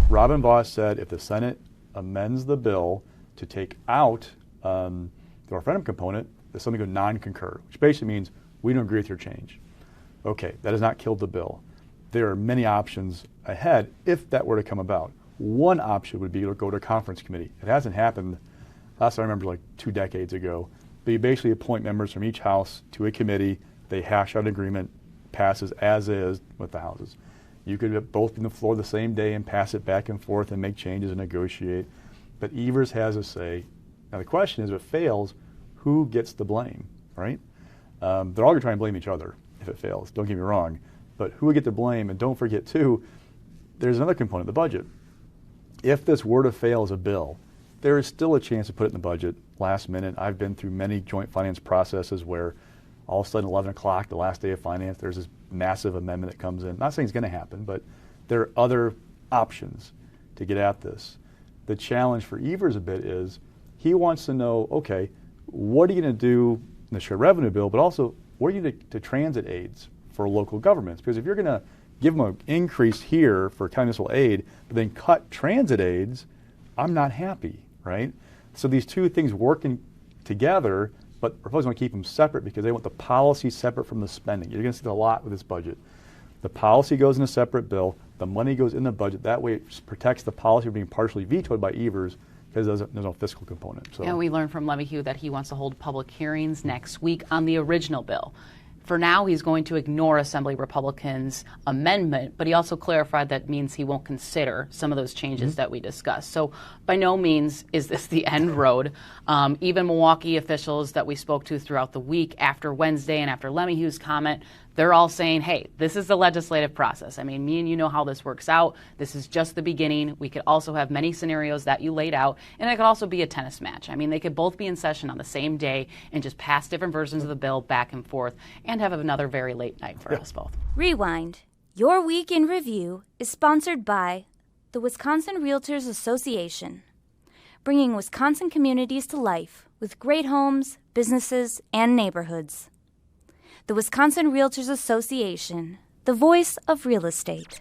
Robin Vos said if the Senate amends the bill to take out the referendum component, there's something called Nonconcur, which basically means we don't agree with your change. Okay, that has not killed the bill. There are many options ahead if that were to come about. One option would be to go to a conference committee. It hasn't happened, last I remember, like 2 decades ago. But you basically appoint members from each house to a committee. They hash out an agreement, passes as is with the houses. You could both be on the floor the same day and pass it back and forth and make changes and negotiate. But Evers has a say. Now the question is, if it fails, who gets the blame, right? They're all going to try and blame each other if it fails, don't get me wrong. But who would get the blame? And don't forget, too, there's another component, the budget. If this were to fail as a bill, there is still a chance to put it in the budget last minute. I've been through many joint finance processes where all of a sudden 11 o'clock, the last day of finance, there's this massive amendment that comes in. Not saying it's going to happen, but there are other options to get at this. The challenge for Evers a bit is he wants to know, okay, what are you going to do in the shared revenue bill, but also what are you going to do to transit aids for local governments? Because if you're going to give them an increase here for county municipal aid, but then cut transit aids, I'm not happy, right? So these two things working together, but Republicans want to keep them separate because they want the policy separate from the spending. You're going to see a lot with this budget. The policy goes in a separate bill. The money goes in the budget. That way it protects the policy from being partially vetoed by Evers because there's no fiscal component. So. And we learned from LeMahieu that he wants to hold public hearings next week on the original bill. For now, he's going to ignore Assembly Republicans' amendment, but he also clarified that means he won't consider some of those changes that we discussed. So by no means is this the end road. Even Milwaukee officials that we spoke to throughout the week after Wednesday and after LeMahieu's comment, they're all saying, hey, this is the legislative process. I mean, me and you know how this works out. This is just the beginning. We could also have many scenarios that you laid out, and it could also be a tennis match. I mean, they could both be in session on the same day and just pass different versions of the bill back and forth and have another very late night for us both. Rewind. Your Week in Review is sponsored by the Wisconsin Realtors Association, bringing Wisconsin communities to life with great homes, businesses, and neighborhoods. The Wisconsin Realtors Association, the voice of real estate.